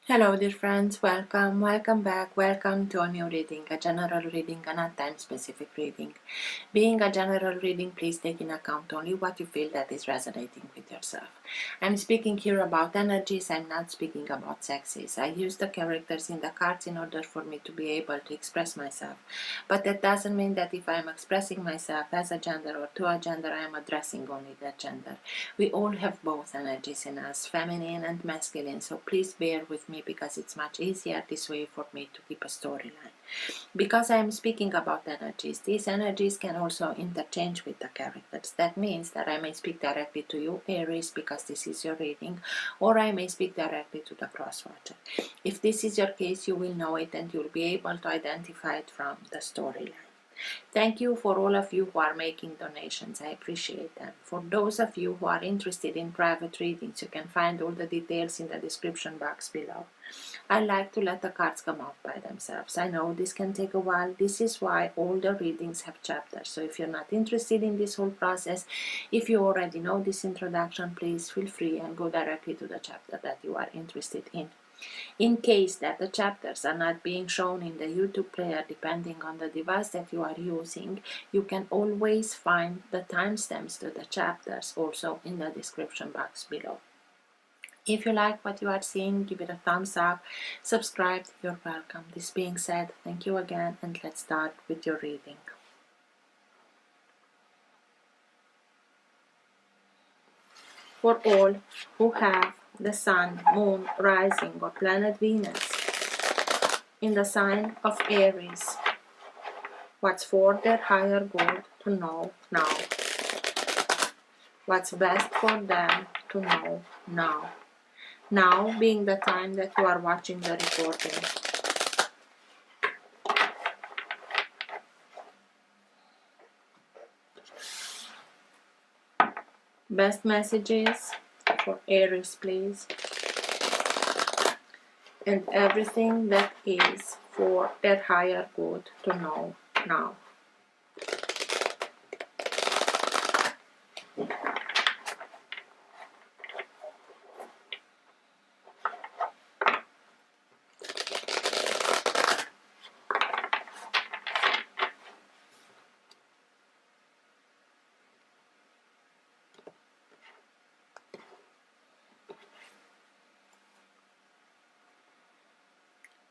Hello dear friends, welcome back, welcome to a new reading, a general reading, a not time specific reading. Being a general reading, please take in account only what you feel that is resonating with yourself. I'm speaking here about energies, I'm not speaking about sexes. I use the characters in the cards in order for me to be able to express myself. But that doesn't mean that if I'm expressing myself as a gender or to a gender, I am addressing only that gender. We all have both energies in us, feminine and masculine, so please bear with me because it's much easier this way for me to keep a storyline. Because I am speaking about energies, these energies can also interchange with the characters. That means that I may speak directly to you, Aries, because this is your reading, or I may speak directly to the crosswatcher. If this is your case, you will know it and you'll be able to identify it from the storyline. Thank you for all of you who are making donations. I appreciate them. For those of you who are interested in private readings, you can find all the details in the description box below. I like to let the cards come out by themselves. I know this can take a while. This is why all the readings have chapters. So if you're not interested in this whole process, if you already know this introduction, please feel free and go directly to the chapter that you are interested in. In case that the chapters are not being shown in the YouTube player depending on the device that you are using, you can always find the timestamps to the chapters also in the description box below. If you like what you are seeing, give it a thumbs up, subscribe, you're welcome. This being said, thank you again and let's start with your reading. For all who have the Sun, Moon, Rising or Planet Venus in the sign of Aries, what's for their higher good to know now? What's best for them to know now? Now being the time that you are watching the recording. Best messages for Aries, please. And everything that is for their higher good to know now.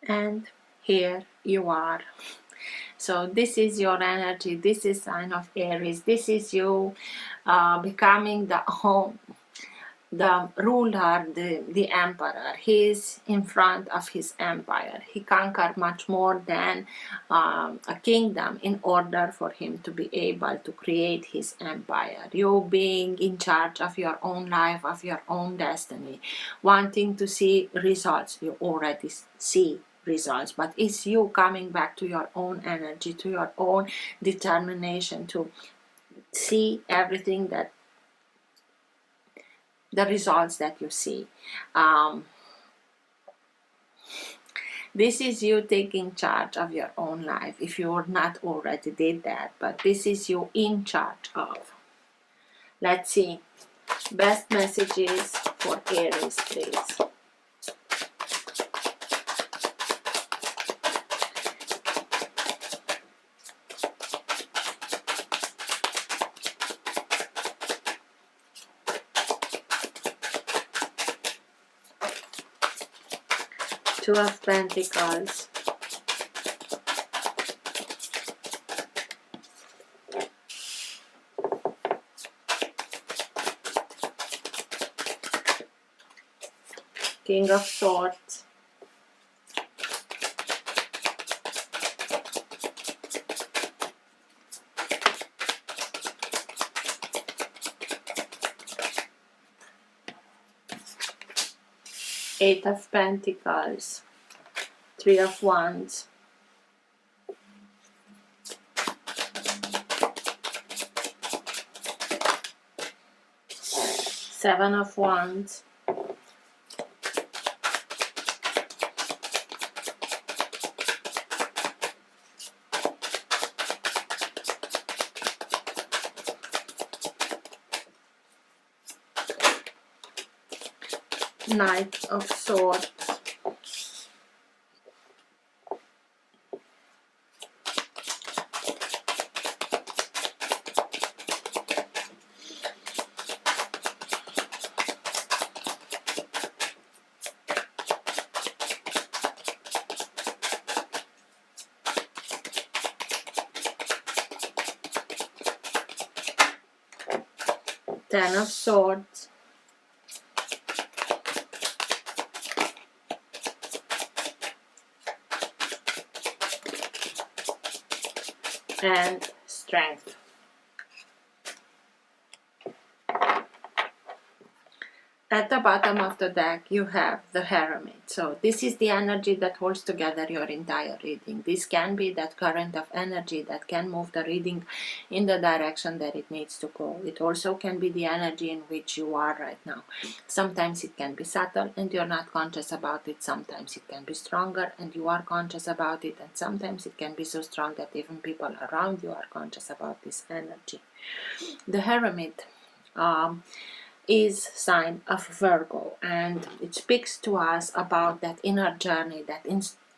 And here you are. So this is your energy, this is sign of Aries, this is you becoming the ruler, the emperor. He is in front of his empire. He conquered much more than a kingdom in order for him to be able to create his empire. You being in charge of your own life, of your own destiny, wanting to see results. You already see results, but it's you coming back to your own energy, to your own determination to see everything that the results that you see. This is you taking charge of your own life if you're not already did that, but this is you in charge of. Let's see. Best messages for Aries, please. Two of Pentacles. King of Swords. Eight of Pentacles. Three of Wands. Seven of Wands. Knight of Swords. Ten of Swords, and Strength. At the bottom of the deck, you have the Hermit. So this is the energy that holds together your entire reading. This can be that current of energy that can move the reading in the direction that it needs to go. It also can be the energy in which you are right now. Sometimes it can be subtle and you're not conscious about it. Sometimes it can be stronger and you are conscious about it. And sometimes it can be so strong that even people around you are conscious about this energy. The Hermit is sign of Virgo, and it speaks to us about that inner journey, that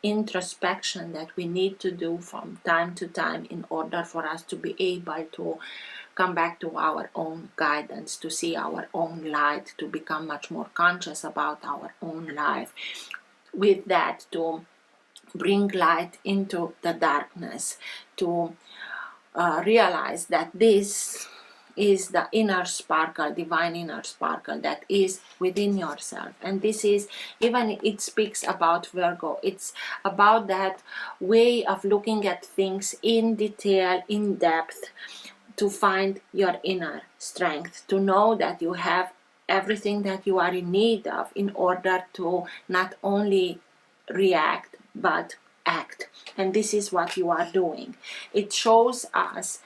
introspection that we need to do from time to time in order for us to be able to come back to our own guidance, to see our own light, to become much more conscious about our own life. With that, to bring light into the darkness, to realize that this is the inner sparkle, divine inner sparkle that is within yourself. And this is, even it speaks about Virgo, it's about that way of looking at things in detail, in depth, to find your inner strength, to know that you have everything that you are in need of in order to not only react but act. And this is what you are doing. It shows us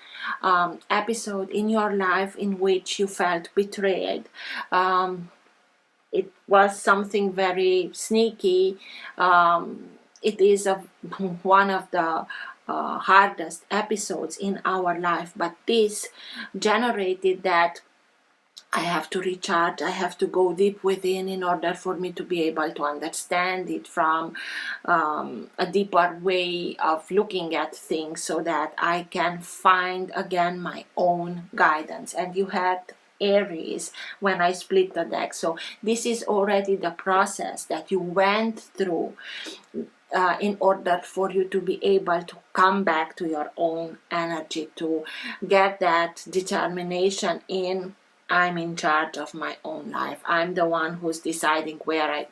episode in your life in which you felt betrayed. It was something very sneaky. It is one of the hardest episodes in our life, but this generated that I have to recharge, I have to go deep within in order for me to be able to understand it from a deeper way of looking at things, so that I can find again my own guidance. And you had Aries when I split the deck, so this is already the process that you went through in order for you to be able to come back to your own energy, to get that determination in I'm in charge of my own life. I'm the one who's deciding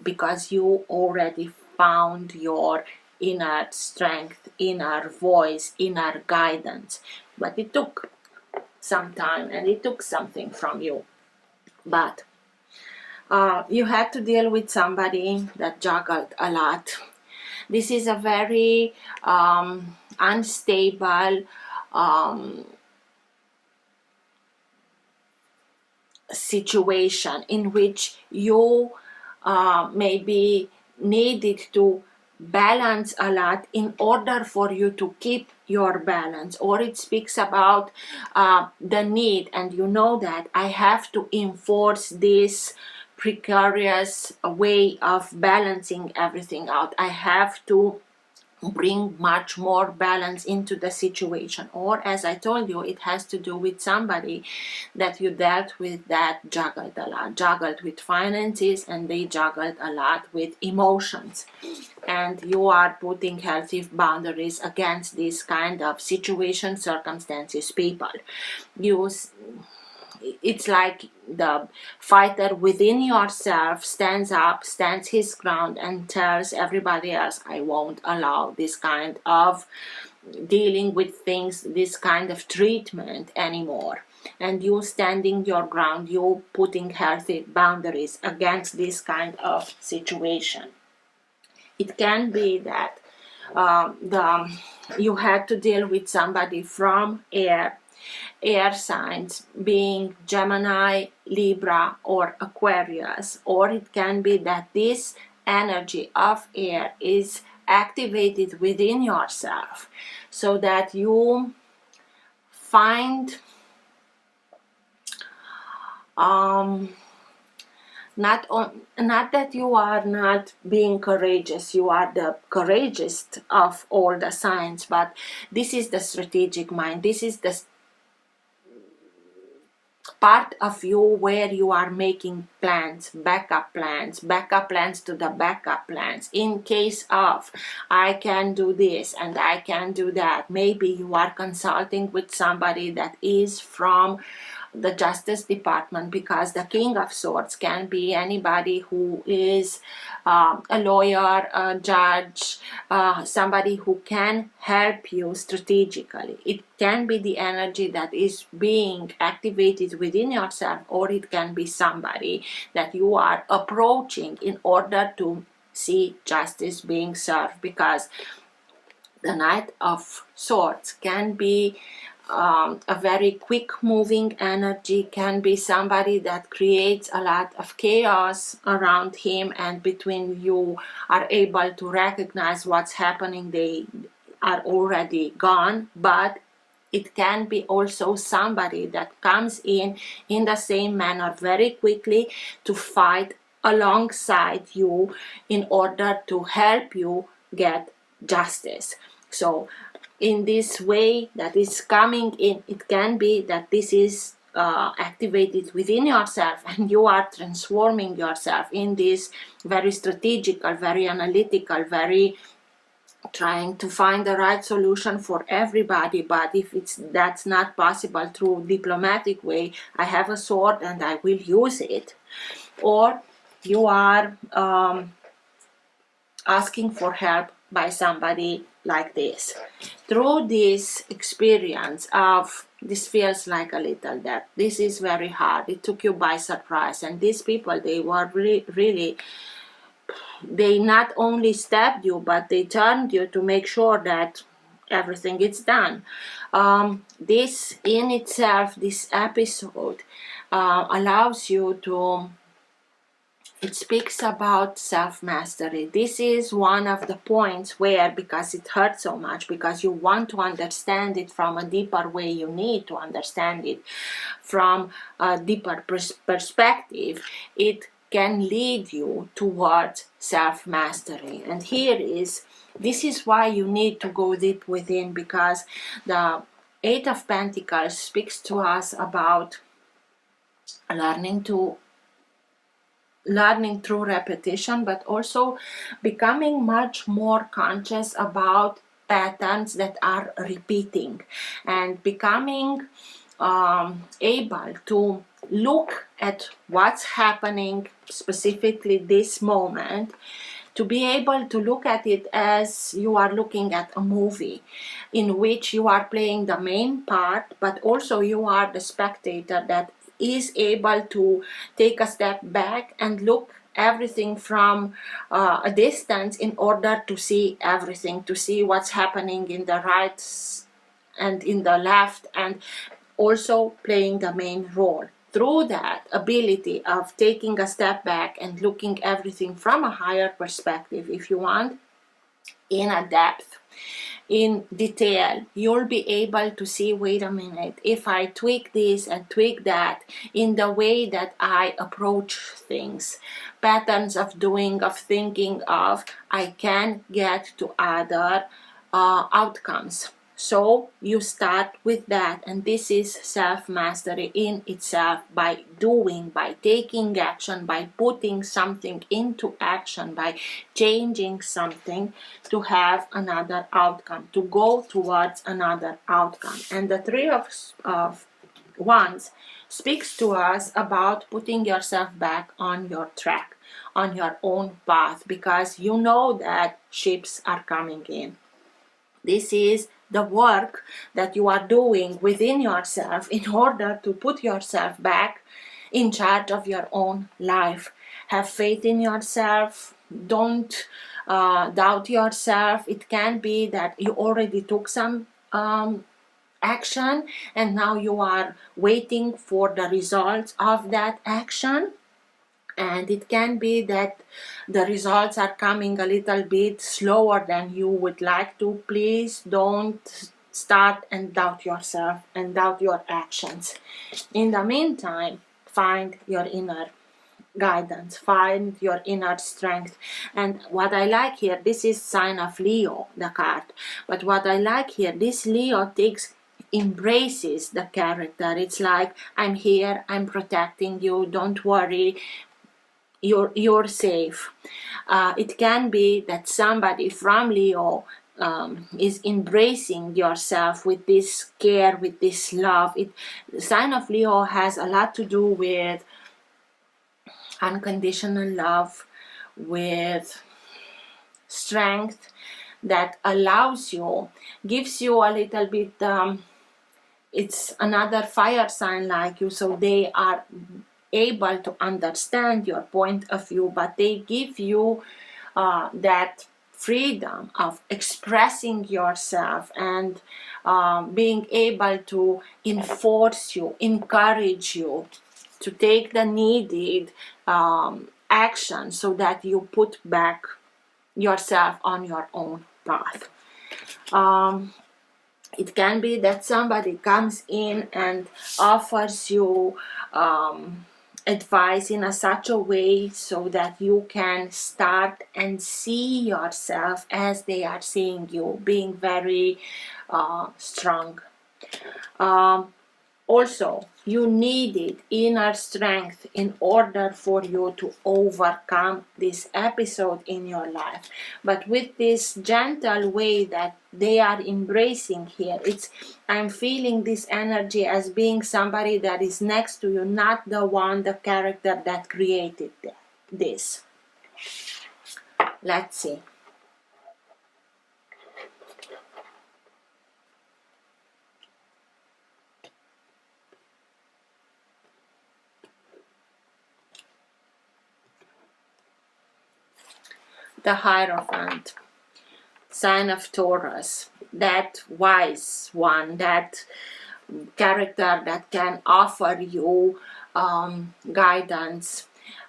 because you already found your inner strength, inner voice, inner guidance. But it took some time and it took something from you. But you had to deal with somebody that juggled a lot. This is a very unstable situation in which you maybe needed to balance a lot in order for you to keep your balance. Or it speaks about the need, and you know that I have to enforce this precarious way of balancing everything out. I have to bring much more balance into the situation. Or as I told you, it has to do with somebody that you dealt with that juggled a lot, juggled with finances, and they juggled a lot with emotions. And you are putting healthy boundaries against this kind of situation, circumstances, people. It's like the fighter within yourself stands up, stands his ground, and tells everybody else, I won't allow this kind of dealing with things, this kind of treatment anymore. And you standing your ground, you putting healthy boundaries against this kind of situation. It can be that you had to deal with somebody from air signs, being Gemini, Libra, or Aquarius. Or it can be that this energy of air is activated within yourself, so that you find not that you are not being courageous, you are the courageous of all the signs, but this is the strategic mind. This is the part of you where you are making plans, backup plans to the backup plans, in case of I can do this and I can do that. Maybe you are consulting with somebody that is from the Justice Department, because the King of Swords can be anybody who is a lawyer, a judge, somebody who can help you strategically. It can be the energy that is being activated within yourself, or it can be somebody that you are approaching in order to see justice being served, because the Knight of Swords can be a very quick moving energy, can be somebody that creates a lot of chaos around him, and between you are able to recognize what's happening. They are already gone, but it can be also somebody that comes in the same manner very quickly to fight alongside you in order to help you get justice. So in this way that is coming in, it can be that this is activated within yourself, and you are transforming yourself in this very strategical, very analytical, very trying to find the right solution for everybody. But if that's not possible through diplomatic way, I have a sword and I will use it. Or you are asking for help by somebody like this. Through this experience of this feels like a little death, this is very hard, it took you by surprise, and these people, they were really, they not only stabbed you, but they turned you to make sure that everything is done. This in itself, this episode allows you to, it speaks about self-mastery. This is one of the points where, because it hurts so much, because you want to understand it from a deeper way, you need to understand it from a deeper perspective, it can lead you towards self-mastery. And this is why you need to go deep within, because the Eight of Pentacles speaks to us about learning through repetition, but also becoming much more conscious about patterns that are repeating, and becoming able to look at what's happening, specifically this moment, to be able to look at it as you are looking at a movie in which you are playing the main part, but also you are the spectator that is able to take a step back and look everything from a distance in order to see everything, to see what's happening in the right and in the left, and also playing the main role. Through that ability of taking a step back and looking everything from a higher perspective, if you want, in a depth, in detail, you'll be able to see, wait a minute, if I tweak this and tweak that in the way that I approach things, patterns of doing, of thinking of, I can get to other outcomes. So you start with that, and this is self-mastery in itself, by doing, by taking action, by putting something into action, by changing something to have another outcome, to go towards another outcome. And the Three of Wands speaks to us about putting yourself back on your track, on your own path, because you know that ships are coming in. This is the work that you are doing within yourself in order to put yourself back in charge of your own life. Have faith in yourself. Don't doubt yourself. It can be that you already took some action and now you are waiting for the results of that action. And it can be that the results are coming a little bit slower than you would like to. Please don't start and doubt yourself and doubt your actions. In the meantime, find your inner guidance, find your inner strength. And what I like here, this is sign of Leo, the card. But what I like here, this Leo embraces the character. It's like, I'm here, I'm protecting you, don't worry, you're safe. It can be that somebody from Leo is embracing yourself with this care, with this love. The sign of Leo has a lot to do with unconditional love, with strength that allows you, gives you a little bit, it's another fire sign like you, so they are able to understand your point of view, but they give you that freedom of expressing yourself and being able to enforce you, encourage you to take the needed action so that you put back yourself on your own path. It can be that somebody comes in and offers you advice in such a way so that you can start and see yourself as they are seeing you, being very strong. Also, you needed inner strength in order for you to overcome this episode in your life. But with this gentle way that they are embracing here, I'm feeling this energy as being somebody that is next to you, not the character that created this. Let's see. The Hierophant, sign of Taurus, that wise one, that character that can offer you guidance.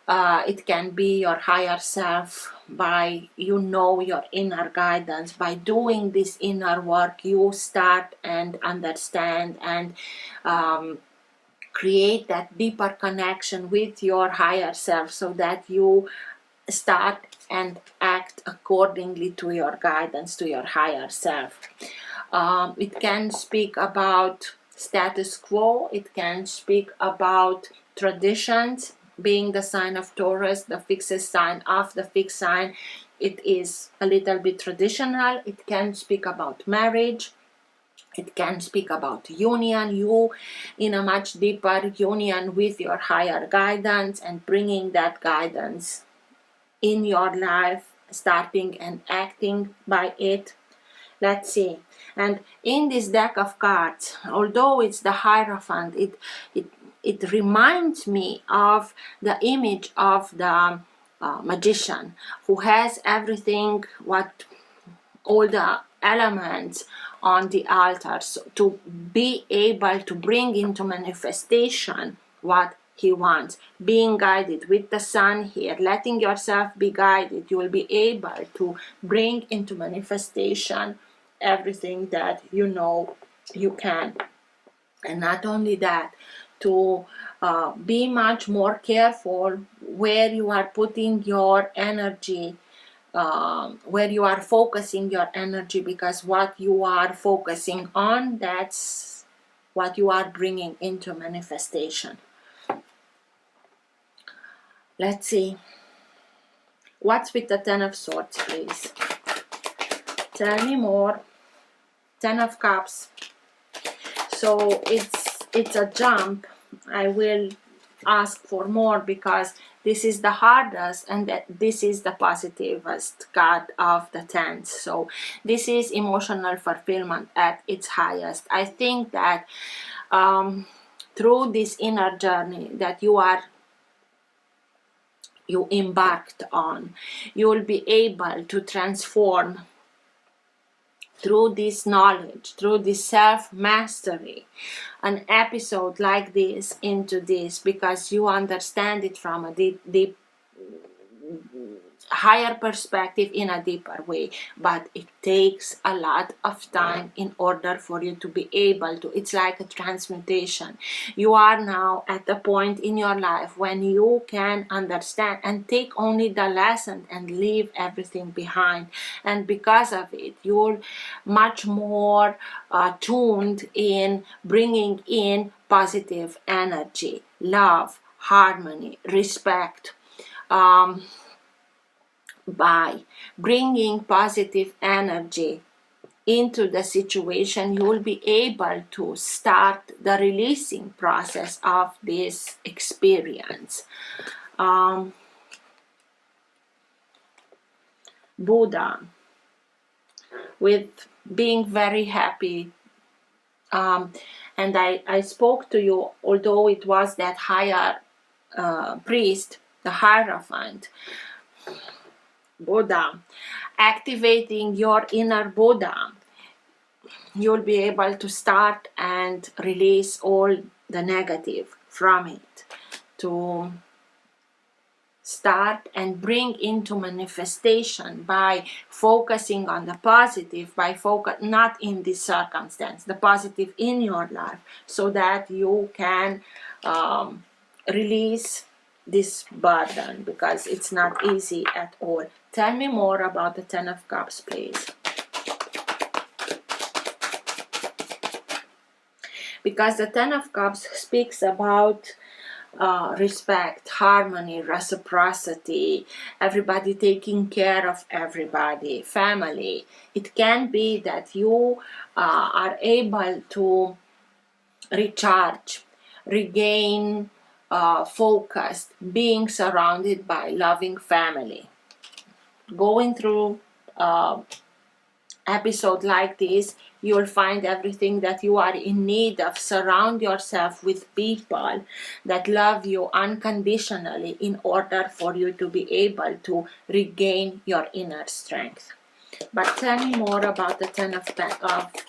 It can be your higher self, by your inner guidance. By doing this inner work, you start and understand and create that deeper connection with your higher self, so that you start and act accordingly to your guidance, to your higher self. It can speak about status quo, it can speak about traditions. Being the sign of Taurus, the fixed sign of the fixed sign, it is a little bit traditional. It can speak about marriage. It can speak about union, you in a much deeper union with your higher guidance and bringing that guidance in your life, starting and acting by it. Let's see. And in this deck of cards, although it's the Hierophant, it reminds me of the image of the magician who has everything, all the elements on the altar, so to be able to bring into manifestation what he wants. Being guided with the sun here, letting yourself be guided, you will be able to bring into manifestation everything that you can. And not only that, to be much more careful where you are putting your energy, where you are focusing your energy, because what you are focusing on, that's what you are bringing into manifestation. Let's see. What's with the Ten of Swords, please? Tell me more. Ten of Cups. So it's a jump. I will ask for more because this is the hardest and this is the positivest card of the tens. So this is emotional fulfillment at its highest. I think that through this inner journey that you embarked on, you will be able to transform through this knowledge, through this self-mastery, an episode like this into this, because you understand it from a deep higher perspective, in a deeper way. But it takes a lot of time in order for you to be able to. It's like a transmutation. You are now at the point in your life when you can understand and take only the lesson and leave everything behind. And because of it, you're much more tuned in bringing in positive energy, love, harmony, respect. By bringing positive energy into the situation, you will be able to start the releasing process of this experience. Buddha, with being very happy. And I spoke to you, although it was that higher priest, the Hierophant, Buddha, activating your inner Buddha, you'll be able to start and release all the negative from it, to start and bring into manifestation by focusing on the positive, by not in this circumstance, the positive in your life, so that you can release this burden, because it's not easy at all. Tell me more about the Ten of Cups, please. Because the Ten of Cups speaks about respect, harmony, reciprocity, everybody taking care of everybody, family. It can be that you are able to recharge, regain focus, being surrounded by loving family. Going through episode like this, you'll find everything that you are in need of. Surround yourself with people that love you unconditionally in order for you to be able to regain your inner strength. But tell me more about the Ten of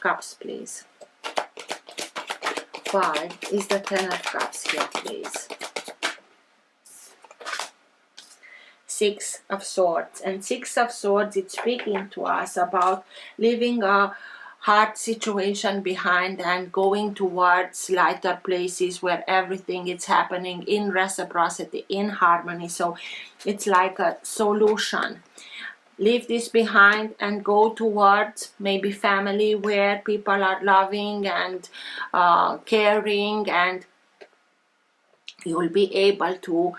Cups, please. Why is the Ten of Cups here, please? Six of Swords. And Six of Swords, it's speaking to us about leaving a hard situation behind and going towards lighter places where everything is happening in reciprocity, in harmony. So it's like a solution. Leave this behind and go towards maybe family where people are loving and caring, and you will be able to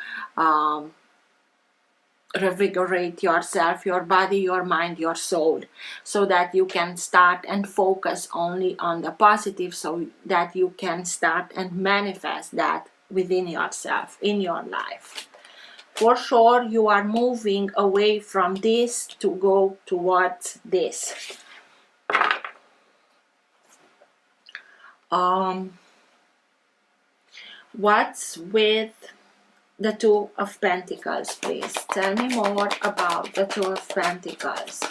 revigorate yourself, your body, your mind, your soul, so that you can start and focus only on the positive, so that you can start and manifest that within yourself, in your life. For sure, you are moving away from this to go towards this. What's with the Two of Pentacles, please? Tell me more about the Two of Pentacles.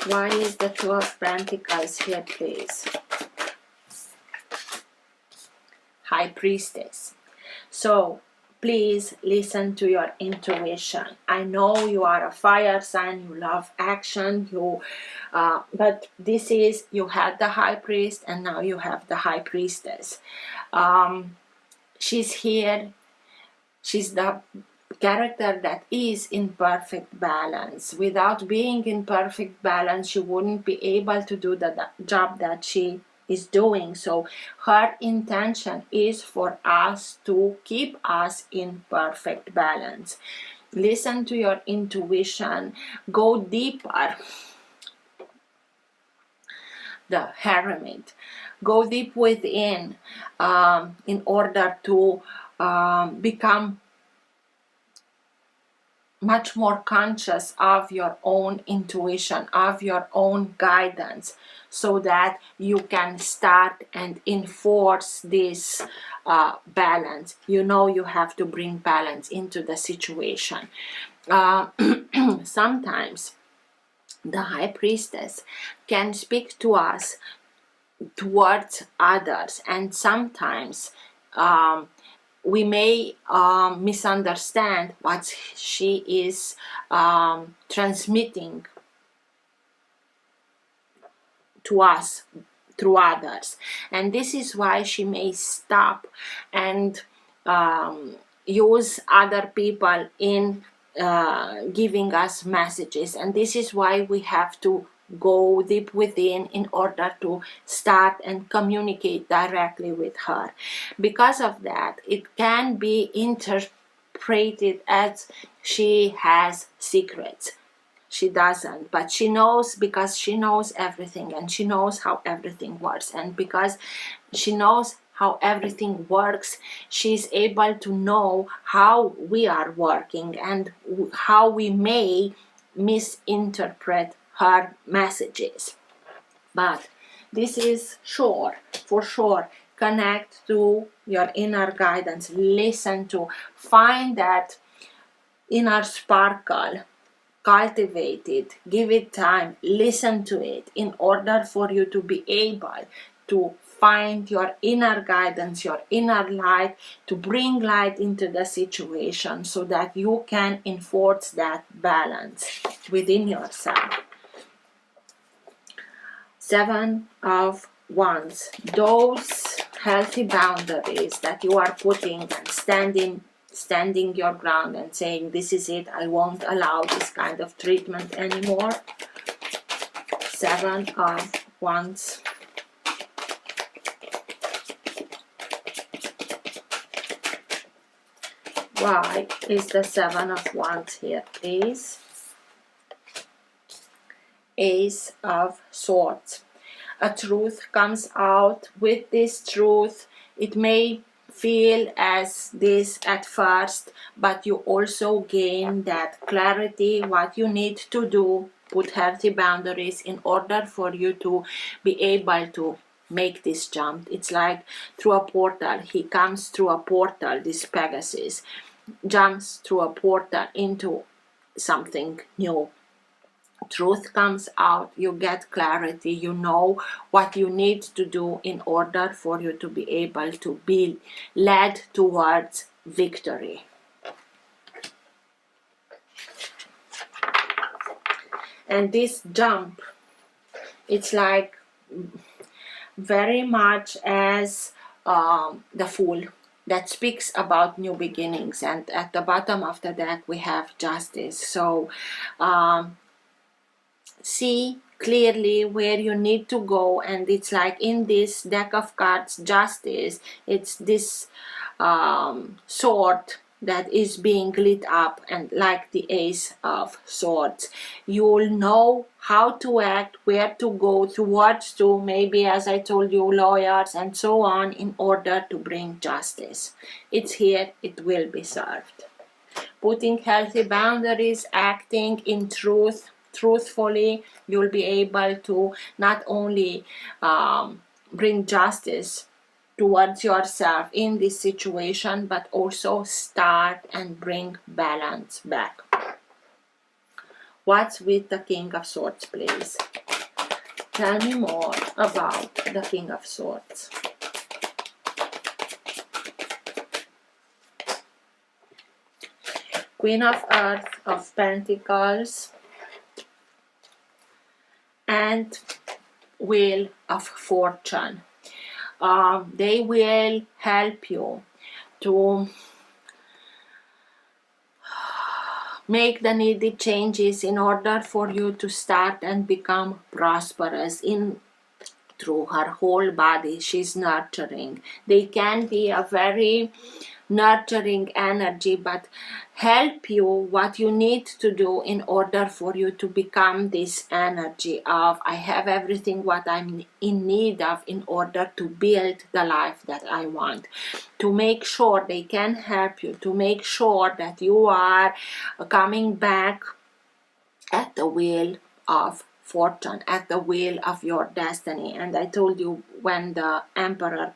Why is the Two of Pentacles here, please? High Priestess. So, please listen to your intuition. I know you are a fire sign, you love action, but this is, you had the High Priest and now you have the High Priestess. She's here. She's the character that is in perfect balance. Without being in perfect balance, she wouldn't be able to do the job that she is doing. So her intention is for us to keep us in perfect balance. Listen to your intuition. Go deeper. The Hermit. Go deep within in order to become much more conscious of your own intuition, of your own guidance, so that you can start and enforce this balance. You know you have to bring balance into the situation. Sometimes the High Priestess can speak to us towards others, and sometimes we may misunderstand what she is transmitting to us through others, and this is why she may stop and use other people in giving us messages. And this is why we have to go deep within in order to start and communicate directly with her. Because of that, it can be interpreted as she has secrets. she doesn't, but she knows, because she knows everything and she knows how everything works, and because she knows how everything works, she's able to know how we are working and how we may misinterpret her messages. But this is sure, for sure, connect to your inner guidance, listen to, find that inner sparkle, cultivate it, give it time, listen to it, in order for you to be able to find your inner guidance, your inner light, to bring light into the situation so that you can enforce that balance within yourself. 7 of Wands, those healthy boundaries that you are putting and standing your ground and saying, this is it, I won't allow this kind of treatment anymore. 7 of Wands. Why is the 7 of Wands here, please? Ace of Swords. A truth comes out. With this truth, it may feel as this at first, but you also gain that clarity, what you need to do, put healthy boundaries in order for you to be able to make this jump. It's like through a portal. He comes through a portal, this Pegasus jumps through a portal into something new. Truth comes out, you get clarity, you know what you need to do in order for you to be able to be led towards victory. And this jump, it's like very much as the Fool, that speaks about new beginnings, and at the bottom of the deck we have Justice. So see clearly where you need to go, and it's like in this deck of cards, Justice, it's this sword that is being lit up, and like the Ace of Swords, you'll know how to act, where to go towards, to maybe, as I told you, lawyers and so on, in order to bring justice. It's here, it will be served. Putting healthy boundaries, acting in truthfully, you'll be able to not only bring justice towards yourself in this situation, but also start and bring balance back. What's with the King of Swords, please? Tell me more about the King of Swords. Queen of Earth, of Pentacles, and Wheel of Fortune. They will help you to make the needed changes in order for you to start and become prosperous. Through her whole body, she's nurturing. They can be a very nurturing energy, but help you what you need to do in order for you to become this energy of, I have everything what I'm in need of in order to build the life that I want. To make sure they can help you, to make sure that you are coming back at the wheel of fortune, at the wheel of your destiny. And I told you when the Emperor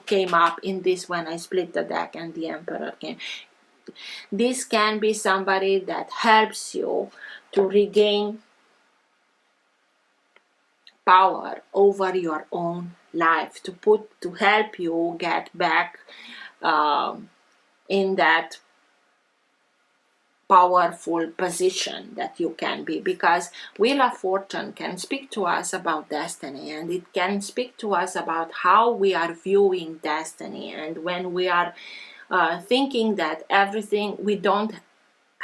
came up in this, when I split the deck and the Emperor came, this can be somebody that helps you to regain power over your own life, to help you get back in that powerful position that you can be, because Wheel of Fortune can speak to us about destiny, and it can speak to us about how we are viewing destiny. And when we are thinking that everything, we don't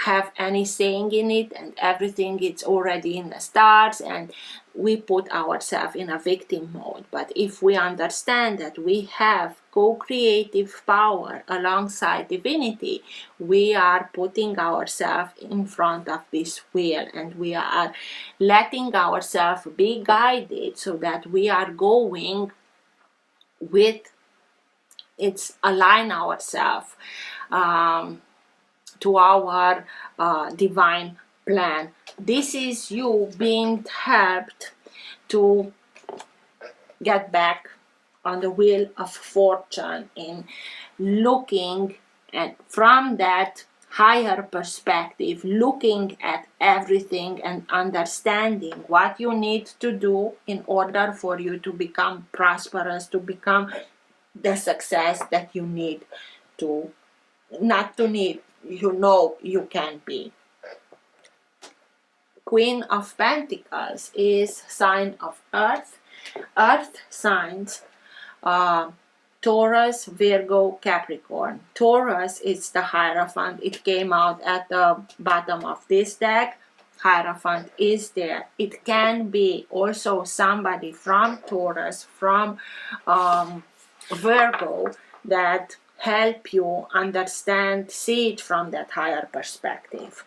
have any saying in it, and everything it's already in the stars, and we put ourselves in a victim mode. But if we understand that we have co-creative power alongside divinity, we are putting ourselves in front of this wheel, and we are letting ourselves be guided so that we are going with it's align ourselves to our divine plan. This is you being helped to get back on the wheel of fortune, in looking at from that higher perspective, looking at everything and understanding what you need to do in order for you to become prosperous, to become the success that you need to, not to need, you know you can be. Queen of Pentacles is sign of Earth. Earth signs, Taurus, Virgo, Capricorn. Taurus is the Hierophant. It came out at the bottom of this deck. Hierophant is there. It can be also somebody from Taurus, from Virgo, that help you understand, see it from that higher perspective.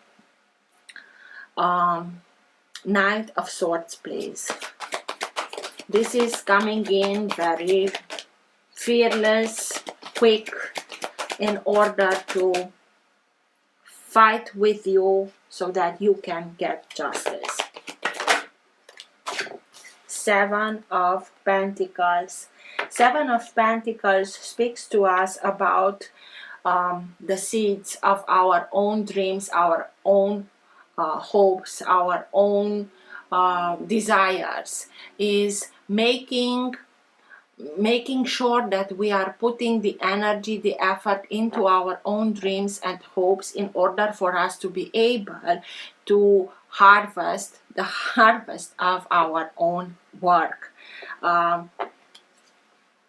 Knight of Swords, please. This is coming in very fearless, quick, in order to fight with you so that you can get justice. Seven of Pentacles. Seven of Pentacles speaks to us about the seeds of our own dreams, our own hopes, our own desires, is making sure that we are putting the energy, the effort into our own dreams and hopes in order for us to be able to harvest the harvest of our own work.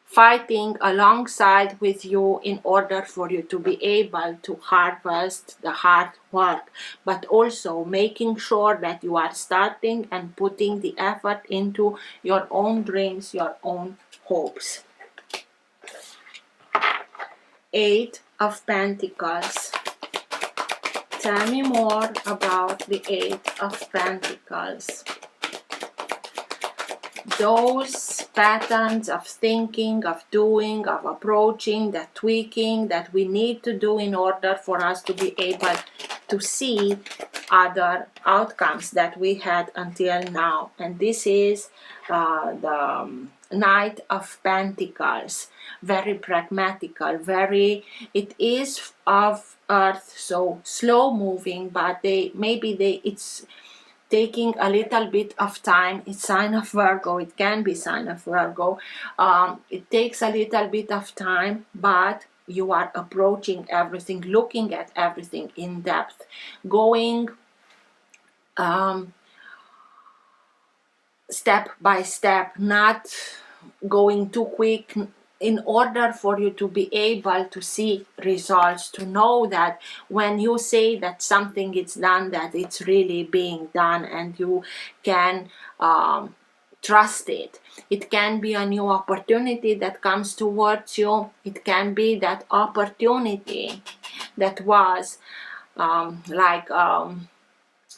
Fighting alongside with you in order for you to be able to harvest the hard work, but also making sure that you are starting and putting the effort into your own dreams, your own hopes. Eight of Pentacles. Tell me more about the Eight of Pentacles. Those patterns of thinking, of doing, of approaching, that tweaking that we need to do in order for us to be able to see other outcomes that we had until now. And this is the Knight of Pentacles. Very pragmatical, it is of Earth, so slow moving, but it's taking a little bit of time. It's sign of Virgo. It can be sign of Virgo. It takes a little bit of time, but you are approaching everything, looking at everything in depth, going step by step, not going too quick, in order for you to be able to see results, to know that when you say that something is done, that it's really being done, and you can trust it. It can be a new opportunity that comes towards you. It can be that opportunity that was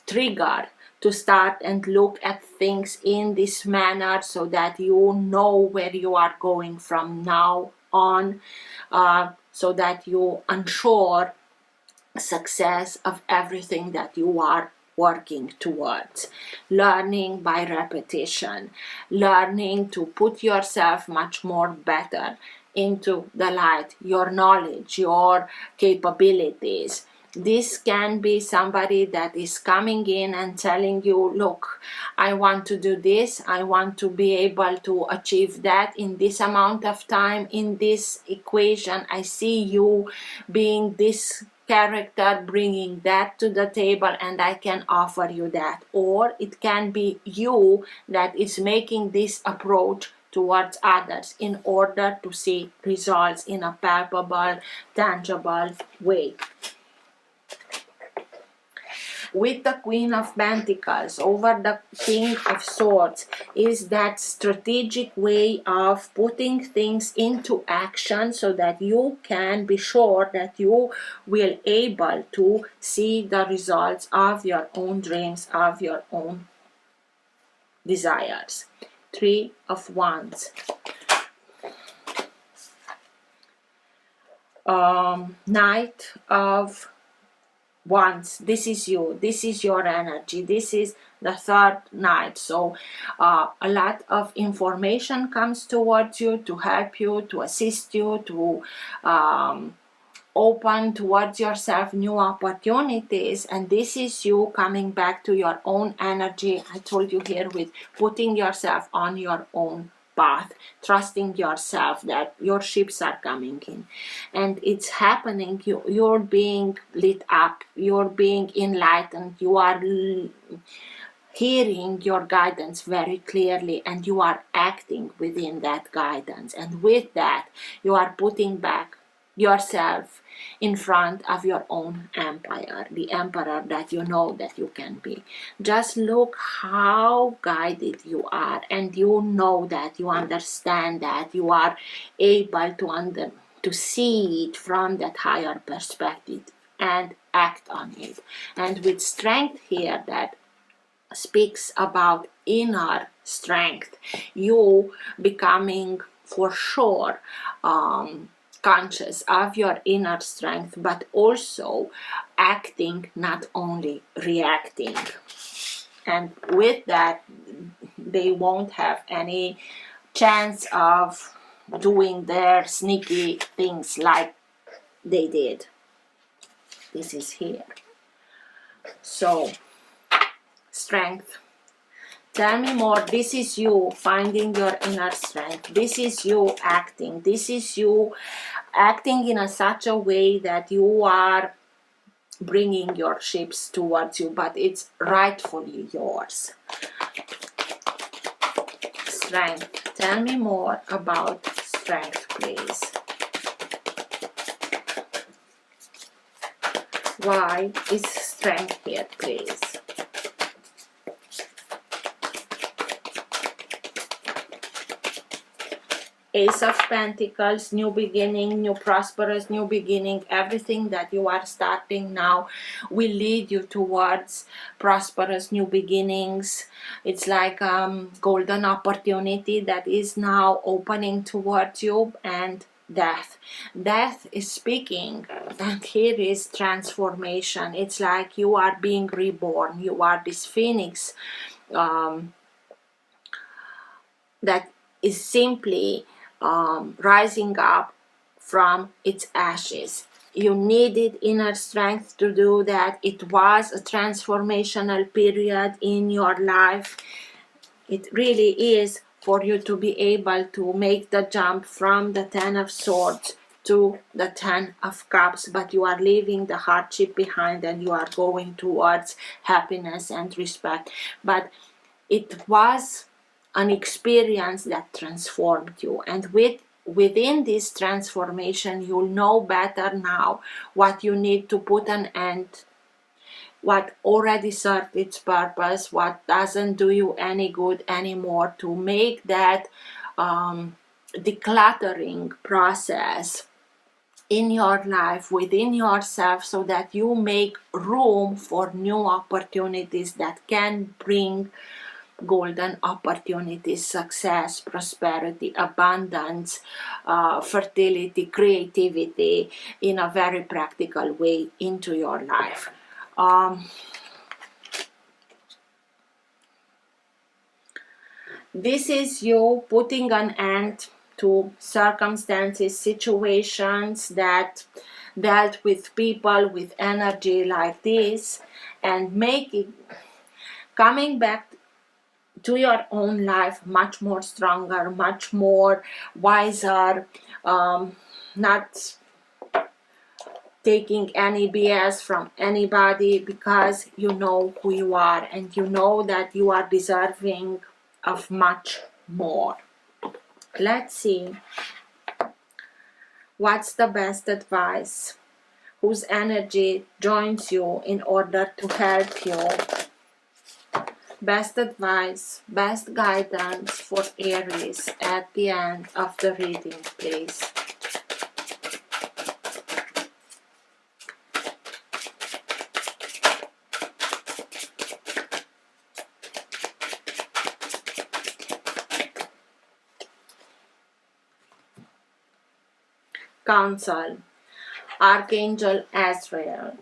triggered to start and look at things in this manner, so that you know where you are going from now on, so that you ensure success of everything that you are working towards. Learning by repetition, learning to put yourself much more better into the light, your knowledge, your capabilities. This can be somebody that is coming in and telling you, look, I want to do this, I want to be able to achieve that in this amount of time, in this equation. I see you being this character, bringing that to the table, and I can offer you that. Or it can be you that is making this approach towards others in order to see results in a palpable, tangible way. with the Queen of Pentacles over the King of Swords is that strategic way of putting things into action so that you can be sure that you will able to see the results of your own dreams, of your own desires. Three of Wands. Knight of Wands. This is you. This is your energy. This is the third night. So a lot of information comes towards you to help you, to assist you, to open towards yourself new opportunities. And this is you coming back to your own energy. I told you here, with putting yourself on your own path, trusting yourself that your ships are coming in, and it's happening. You're being lit up, you're being enlightened, you are hearing your guidance very clearly, and you are acting within that guidance, and with that you are putting back yourself in front of your own empire, the emperor that you know that you can be. Just look how guided you are, and you know that, you understand that, you are able to see it from that higher perspective and act on it. And with strength here, that speaks about inner strength, you becoming for sure conscious of your inner strength, but also acting, not only reacting. And with that, they won't have any chance of doing their sneaky things like they did. This is here. So, strength. Tell me more. This is you finding your inner strength. This is you acting. This is you acting in such a way that you are bringing your ships towards you, but it's rightfully yours. Strength. Tell me more about strength, please. Why is strength here, please? Ace of Pentacles, new beginning, new prosperous, new beginning. Everything that you are starting now will lead you towards prosperous new beginnings. It's like golden opportunity that is now opening towards you. And death. Death is speaking, and here is transformation. It's like you are being reborn. You are this phoenix that is simply rising up from its ashes. You needed inner strength to do that. It was a transformational period in your life. It really is, for you to be able to make the jump from the Ten of Swords to the Ten of Cups, but you are leaving the hardship behind and you are going towards happiness and respect. But it was an experience that transformed you, and within this transformation you'll know better now what you need to put an end, what already served its purpose, what doesn't do you any good anymore, to make that decluttering process in your life, within yourself, so that you make room for new opportunities that can bring golden opportunities, success, prosperity, abundance, fertility, creativity in a very practical way into your life. This is you putting an end to circumstances, situations that dealt with people with energy like this, and coming back to your own life much more stronger, much more wiser, not taking any BS from anybody, because you know who you are and you know that you are deserving of much more. Let's see what's the best advice whose energy joins you in order to help you. Best advice, best guidance for Aries at the end of the reading, please. Counsel, Archangel Azrael,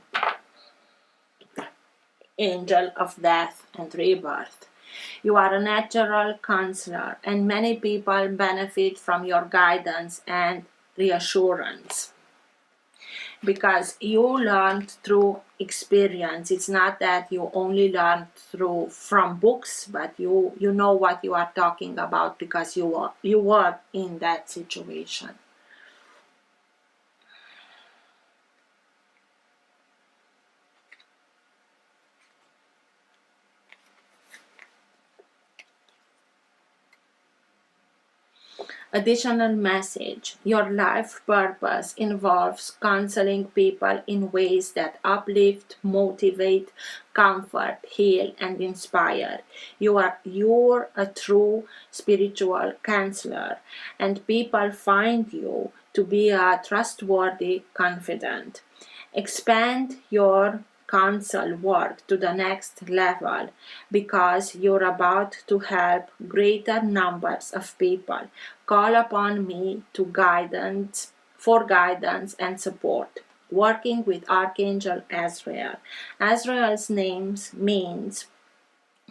Angel of Death and Rebirth. You are a natural counselor, and many people benefit from your guidance and reassurance because you learned through experience. It's not that you only learned from books, but you know what you are talking about because you were in that situation. Additional message. Your life purpose involves counseling people in ways that uplift, motivate, comfort, heal, and inspire. You're a true spiritual counselor, and people find you to be a trustworthy confidant. Expand your counsel work to the next level because you're about to help greater numbers of people. Call upon me for guidance and support. Working with Archangel Azrael. Azrael's name means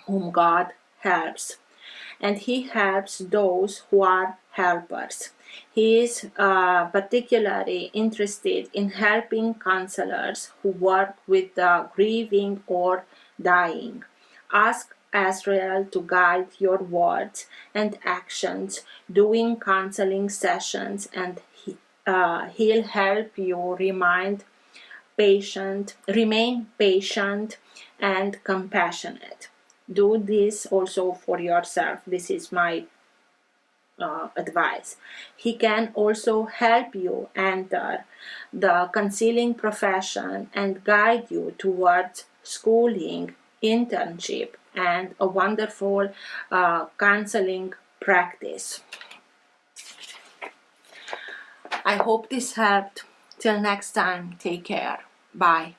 whom God helps, and he helps those who are helpers. He is particularly interested in helping counselors who work with the grieving or dying. Ask Azrael to guide your words and actions during counseling sessions, and he'll help you remain patient and compassionate. Do this also for yourself. This is my advice. He can also help you enter the counseling profession and guide you towards schooling, internship, and a wonderful counseling practice. I hope this helped. Till next time, take care. Bye.